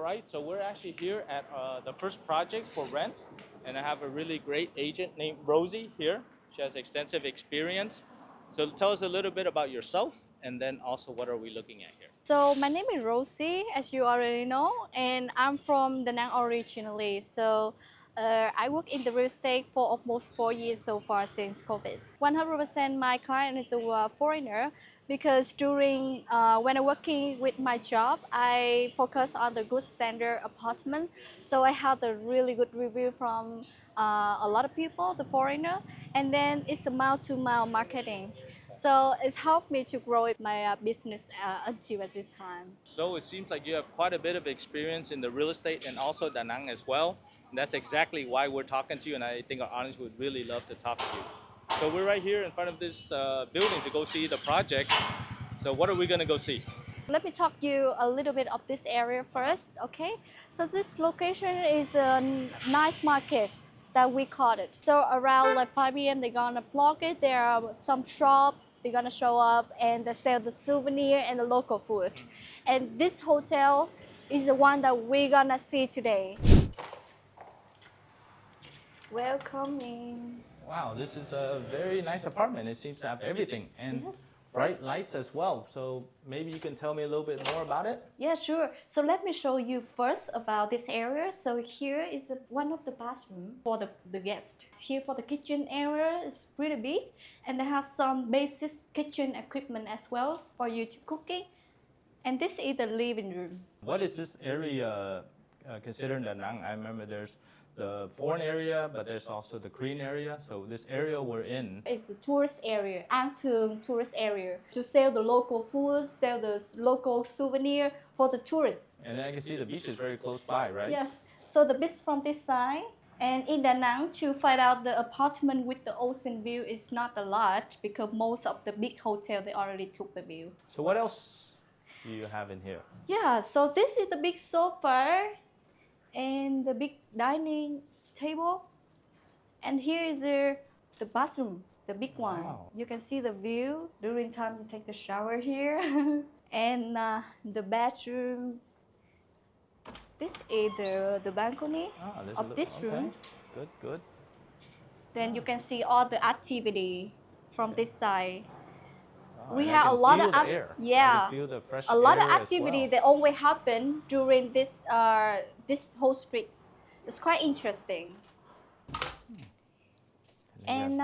right, so we're actually here at the first project for rent, and I have a really great agent named Rosie here. She has extensive experience. So tell us a little bit about yourself, and then also what are we looking at here? So my name is Rosie, as you already know, and I'm from Da Nang originally. So I work in the real estate for almost 4 years so far since COVID. 100% my client is a foreigner because during when I'm working with my job, I focus on the good standard apartment. So I have a really good review from a lot of people, the foreigner, and then it's a mouth-to-mouth marketing. So it's helped me to grow my business until at this time. So it seems like you have quite a bit of experience in the real estate and also Da Nang as well. And that's exactly why we're talking to you, and I think our audience would really love to talk to you. So we're right here in front of this building to go see the project. So what are we going to go see? Let me talk you a little bit of this area first, okay? So this location is a nice market that we call it. So around like 5 p.m. they're gonna block it. There are some shop, they're gonna show up and they sell the souvenir and the local food. And this hotel is the one that we're gonna see today. Welcome in. Wow, this is a very nice apartment. It seems to have everything and Yes. bright lights as well. So maybe you can tell me a little bit more about it? Yeah, sure. So let me show you first about this area. So here is one of the bathroom for the guest. Here for the kitchen area is pretty big, and they have some basic kitchen equipment as well for you to cooking. And this is the living room. What is this area considered Da Nang? I remember there's the foreign area, but there's also the Korean area. So this area we're in. It's a tourist area, An Thương tourist area, to sell the local food, sell the local souvenir for the tourists. And I can see the beach is very close by, right? Yes, so the beach from this side. And in Da Nang, to find out the apartment with the ocean view is not a lot because most of the big hotel, they already took the view. So what else do you have in here? Yeah, so this is the big sofa and the big dining table. And here is the bathroom, the big one. Wow. You can see the view during time you take the shower here. And the bathroom. This is the balcony of this room. Good, good. Then you can see all the activity from this side. We And I have a can lot feel of the air. I yeah, can feel the fresh a lot of air as activity well. that always happen during this whole street. It's quite interesting. And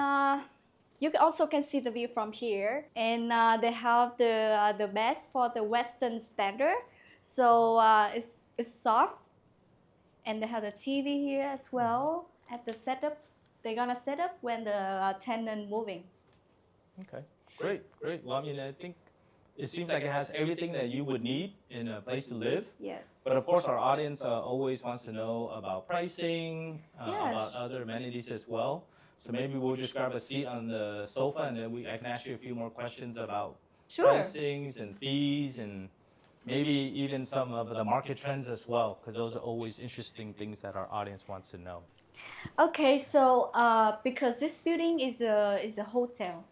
you also can see the view from here. And they have the bed for the Western standard. So it's soft. And they have the TV here as well at the setup. They're gonna set up when the tenant moving. Okay, great, great. Well, I mean, I think it seems like it has everything that you would need in a place to live. Yes. But of course, our audience always wants to know about pricing, Yes. about other amenities as well. So maybe we'll just grab a seat on the sofa, and then I can ask you a few more questions about Sure. pricings and fees, and maybe even some of the market trends as well, because those are always interesting things that our audience wants to know. Okay, so because this building is a hotel,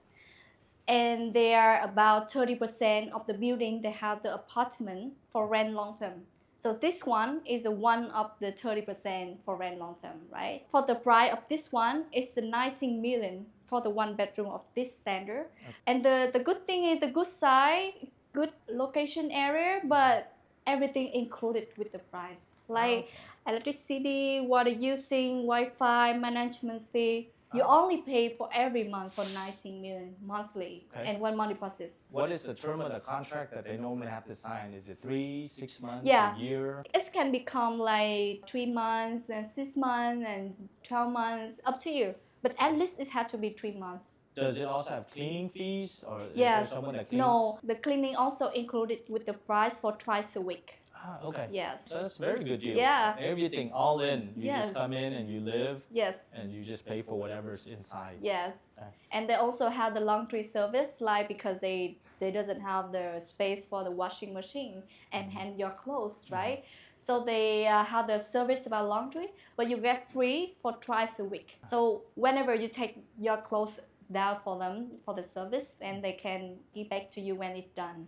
and they are about 30% of the building they have the apartment for rent long term. So this one is one of the 30% for rent long term, right? For the price of this one, it's 19 million for the one bedroom of this standard. Okay. And the good thing is the good side, good location area, but everything included with the price. Like electricity, water using, Wi-Fi, management fee. You only pay for every month for 19 million monthly and 1 month deposit. What is the term of the contract that they normally have to sign? Is it 3, 6 months, Yeah. a year? It can become like 3 months and 6 months and 12 months, up to you. But at least it has to be 3 months. Does it also have cleaning fees, or is Yes. there someone that cleans? No, the cleaning also included with the price for twice a week. Ah, okay. Yes. So that's a very good deal. Yeah. Everything all in. You Yes. just come in and you live. Yes. And you just pay for whatever's inside. Yes. Okay. And they also have the laundry service, like because they doesn't have the space for the washing machine and hang your clothes, right? So they have the service about laundry, but you get free for twice a week. So whenever you take your clothes down for them for the service, then they can give back to you when it's done.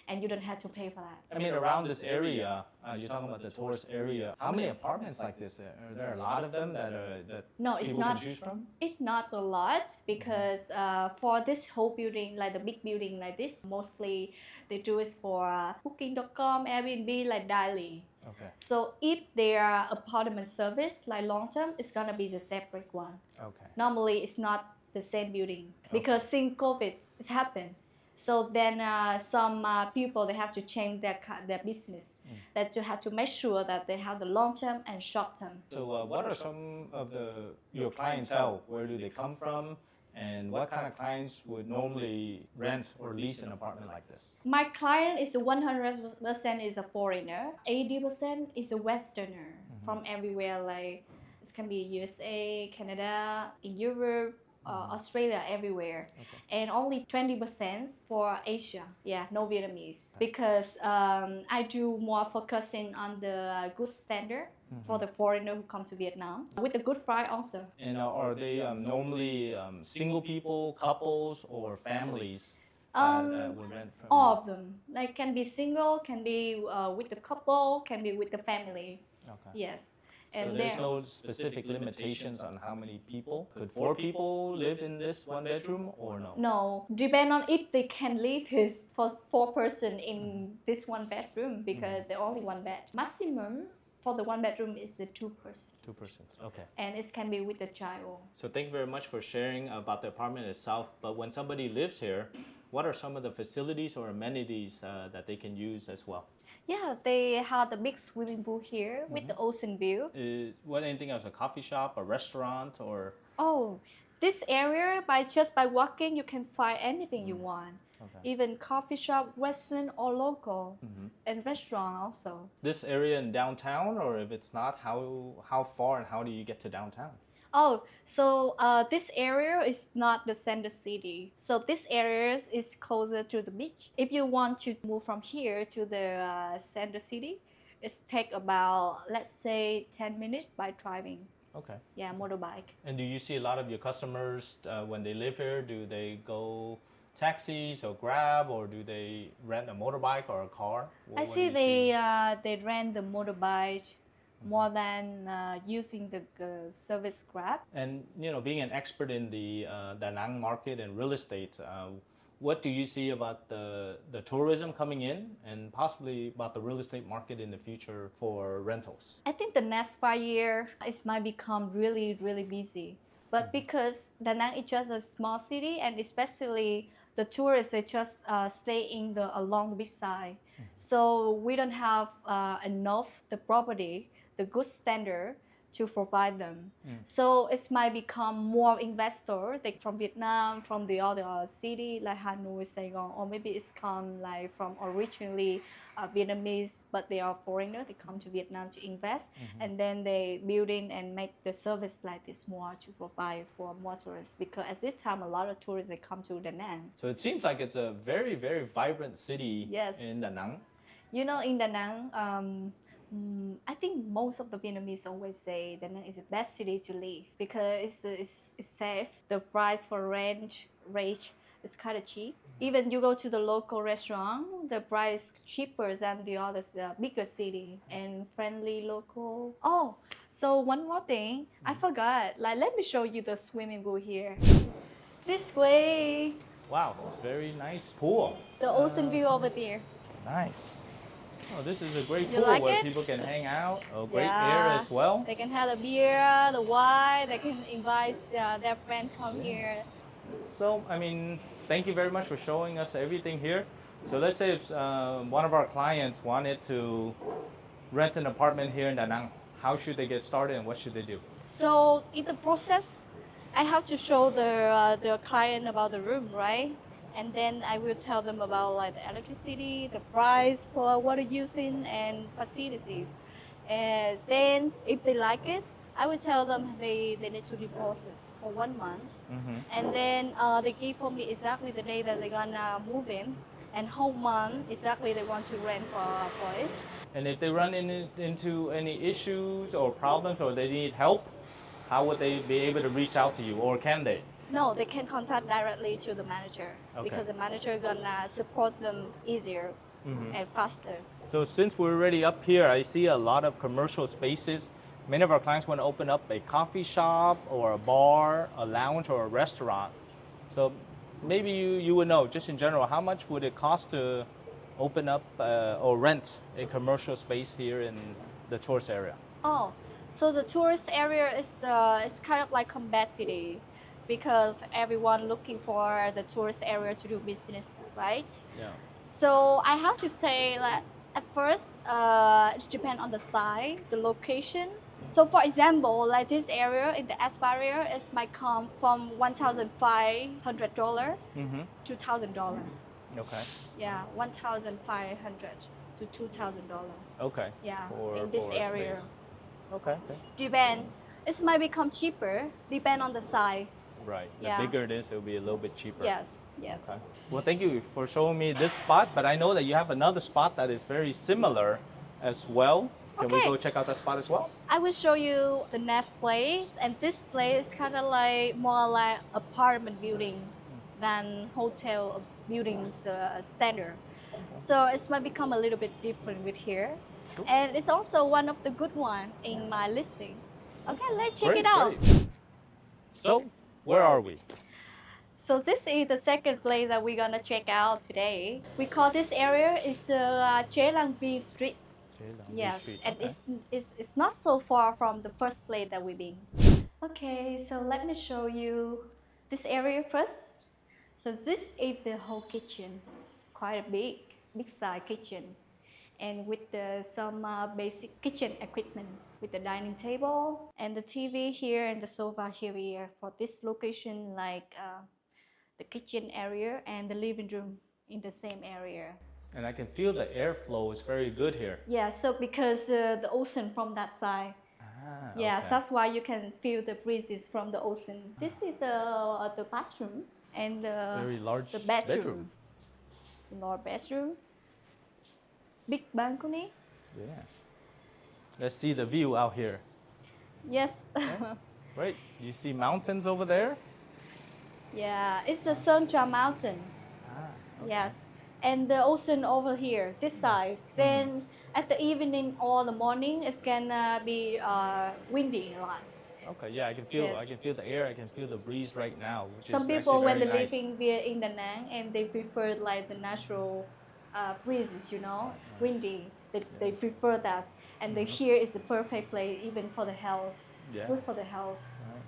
and you don't have to pay for that. I mean, around this area, you're talking about the tourist area. How many apartments like this? Are there a lot of them that No, it's people not. can choose from? It's not a lot because for this whole building, like the big building like this, mostly they do it for Booking.com, Airbnb, like daily. Okay. So if their apartment service, like long term, it's gonna be the separate one. Okay. Normally, it's not the same building because since COVID, it's happened. So then some people they have to change their business. That you have to make sure that they have the long term and short term. So what are some of your clientele? Where do they come from? And what kind of clients would normally rent or lease an apartment like this? My client is 100% is a foreigner. 80% is a Westerner from everywhere. Like it can be USA, Canada, in Europe, Australia, everywhere. Okay. And only 20% for Asia. Yeah, no Vietnamese. Because I do more focusing on the good standard for the foreigner who come to Vietnam with the good price also. And are they normally single people, couples, or families that would rent from All you? of them. Like can be single, can be with the couple, can be with the family. Okay. Yes. So And there's no specific limitations on how many people? Could 4 people live in this one bedroom or no? No, depend on if they can live is for 4 person in this one bedroom because they're only one bed. Maximum for the one bedroom is the 2 person. 2 persons. Okay. And it can be with a child. So thank you very much for sharing about the apartment itself. But when somebody lives here, what are some of the facilities or amenities that they can use as well? Yeah, they have the big swimming pool here with the ocean view. What anything else? A coffee shop, a restaurant, or? Oh, this area just by walking you can find anything you want. Okay. Even coffee shop, Western or local, and restaurant also. This area in downtown, or if it's not, how far and how do you get to downtown? Oh, so this area is not the center city. So this area is closer to the beach. If you want to move from here to the center city, it take about, let's say, 10 minutes by driving. Okay. Yeah, motorbike. And do you see a lot of your customers when they live here? Do they go taxis or Grab, or do they rent a motorbike or a car? I see they rent the motorbike more than using the service Grab. And being an expert in the Da Nang market and real estate, what do you see about the tourism coming in and possibly about the real estate market in the future for rentals? I think the next 5 years it might become really, really busy. But because Da Nang is just a small city, and especially the tourists, they just stay along the beach side. So we don't have enough the property, the good standard to provide them. So it might become more investors like from Vietnam, from the other city like Hanoi, Saigon, or maybe it's come like from originally Vietnamese, but they are foreigners. They come to Vietnam to invest, and then they build in and make the service like this more to provide for more tourists. Because at this time, a lot of tourists they come to Da Nang. So it seems like it's a very, very vibrant city in Da Nang. You know, in Da Nang, I think most of the Vietnamese always say Da Nang is the best city to live because it's safe. The price for rent range is kind of cheap. Even you go to the local restaurant, the price is cheaper than the other bigger city and friendly local. Oh, so one more thing, I forgot. Like, let me show you the swimming pool here. This way. Wow, very nice pool. The ocean view over there. Nice. Oh, this is a great You pool like where it? people can hang out. Oh, great air as well. They can have the beer, the wine. They can invite their friend come here. So, I mean, thank you very much for showing us everything here. So let's say if one of our clients wanted to rent an apartment here in Da Nang, how should they get started and what should they do? So in the process, I have to show the client about the room, right? And then I will tell them about like the electricity, the price for what they're using, and facilities. And then if they like it, I will tell them they need to deposit for 1 month. And then they give for me exactly the day that they're gonna move in, and whole month exactly they want to rent for it. And if they run into any issues or problems or they need help, how would they be able to reach out to you, or can they? No, they can contact directly to the manager Okay. because the manager gonna support them easier and faster. So since we're already up here, I see a lot of commercial spaces. Many of our clients want to open up a coffee shop or a bar, a lounge or a restaurant. So maybe you would know, just in general, how much would it cost to open up or rent a commercial space here in the tourist area? Oh, so the tourist area is kind of like competitive because everyone looking for the tourist area to do business, right? Yeah. So I have to say that at first it depends on the site, the location. So for example, like this area in the Aspire, it might come from $1,500 to $2,000. Okay. Yeah, 1,500 to $2,000. Okay. Yeah, For, in this for a area. space. Okay. Depend. It might become cheaper, depend on the size. Right. The Yeah. bigger it is, it'll be a little bit cheaper. Yes, yes. Okay. Well, thank you for showing me this spot, but I know that you have another spot that is very similar as well. Can we Okay. go check out that spot as well? I will show you the next place, and this place is kind of like more like apartment building than hotel buildings standard. So it might become a little bit different with here, Sure. and it's also one of the good one in my listing. Okay, let's check Great, it out. great. So, where are we? So this is the second place that we're gonna check out today. We call this area is Chelang B Streets. Yes, Street. and Okay. it's not so far from the first place that we've been. Okay, so let me show you this area first. So this is the whole kitchen. It's quite a big size kitchen, and with some basic kitchen equipment, with the dining table and the TV here and the sofa here for this location, like the kitchen area and the living room in the same area. And I can feel the airflow is very good here. Yeah, so because the ocean from that side. Ah, Yes, okay. that's why you can feel the breezes from the ocean. This is the bathroom and Very large the bedroom. The large bedroom. Big balcony. Yeah. Let's see the view out here. Yes. Right. You see mountains over there? Yeah, it's the Suntra Mountain. Ah, Yes. And the ocean over here, this side. Then at the evening or the morning, it's gonna be windy a lot. Okay, yeah, I can feel Yes. I can feel the air, I can feel the breeze right now, which Some is people, actually when very they're nice. living here in Da Nang, and they prefer like the natural breezes, windy. They prefer that, and the here is the perfect place even for the health. Yeah. Good for the health. Right.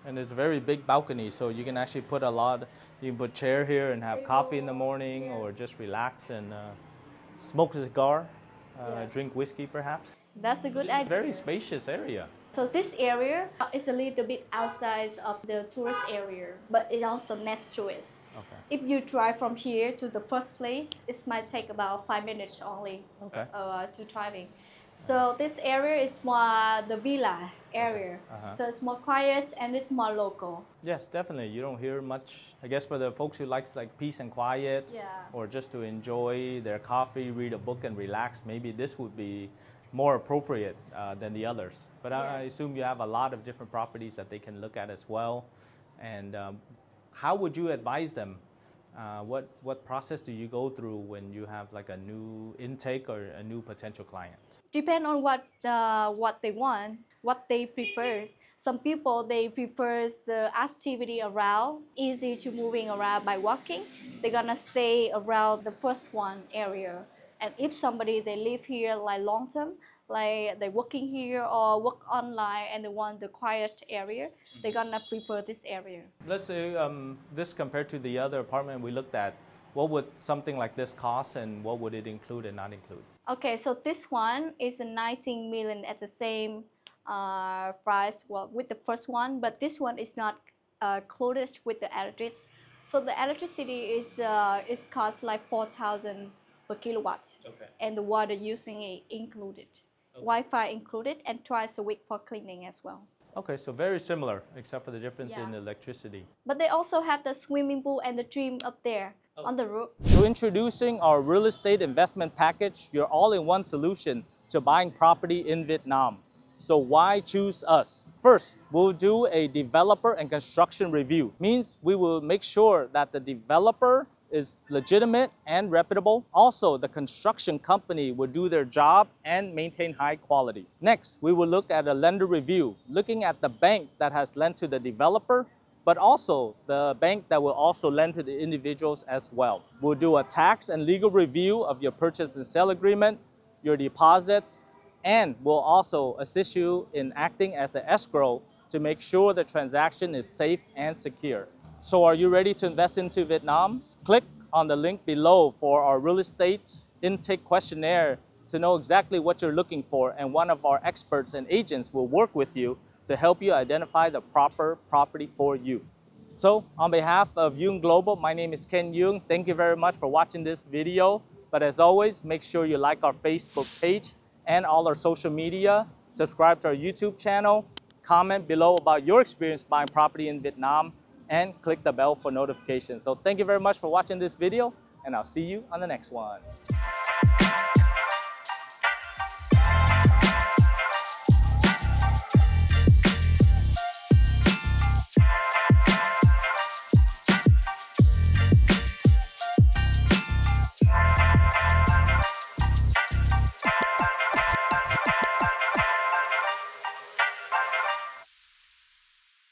And it's a very big balcony, so you can actually put you can put chair here and have coffee in the morning, or Yes. just relax and smoke a cigar, Yes. drink whiskey perhaps. That's a good It's a idea. very spacious area. So this area is a little bit outside of the tourist area, but it also next to it. Okay. If you drive from here to the first place, it might take about 5 minutes only Okay. to driving. So this area is more the villa area. Uh-huh. So it's more quiet and it's more local. Yes, definitely. You don't hear much. I guess for the folks who likes like peace and quiet, Yeah. or just to enjoy their coffee, read a book, and relax, maybe this would be more appropriate than the others. But I Yes. assume you have a lot of different properties that they can look at as well. And how would you advise them? What process do you go through when you have like a new intake or a new potential client? Depend on what they want, what they prefer. Some people they prefer the activity around, easy to moving around by walking. They're gonna stay around the first one area. And if somebody they live here like long term, like they're working here or work online and they want the quiet area, they're gonna prefer this area. Let's say this compared to the other apartment we looked at, what would something like this cost, and what would it include and not include? Okay, so this one is a 19 million at the same price with the first one, but this one is not included with the electricity. So the electricity is cost like 4,000 per kilowatt, Okay. and the water using it included, Wi-Fi included, and twice a week for cleaning as well. Okay, so very similar, except for the difference Yeah. in electricity. But they also have the swimming pool and the gym up there on the roof. So introducing our real estate investment package, your all-in-one solution to buying property in Vietnam. So why choose us? First, we'll do a developer and construction review. Means we will make sure that the developer is legitimate and reputable. Also, the construction company will do their job and maintain high quality. Next, we will look at a lender review, looking at the bank that has lent to the developer, but also the bank that will also lend to the individuals as well. We'll do a tax and legal review of your purchase and sale agreement, your deposits, and we'll also assist you in acting as an escrow to make sure the transaction is safe and secure. So are you ready to invest into Vietnam? Click on the link below for our real estate intake questionnaire to know exactly what you're looking for, and one of our experts and agents will work with you to help you identify the proper property for you. So on behalf of Duong Global, my name is Ken Duong. Thank you very much for watching this video. But as always, make sure you like our Facebook page and all our social media, subscribe to our YouTube channel, comment below about your experience buying property in Vietnam, and click the bell for notifications. So thank you very much for watching this video, and I'll see you on the next one.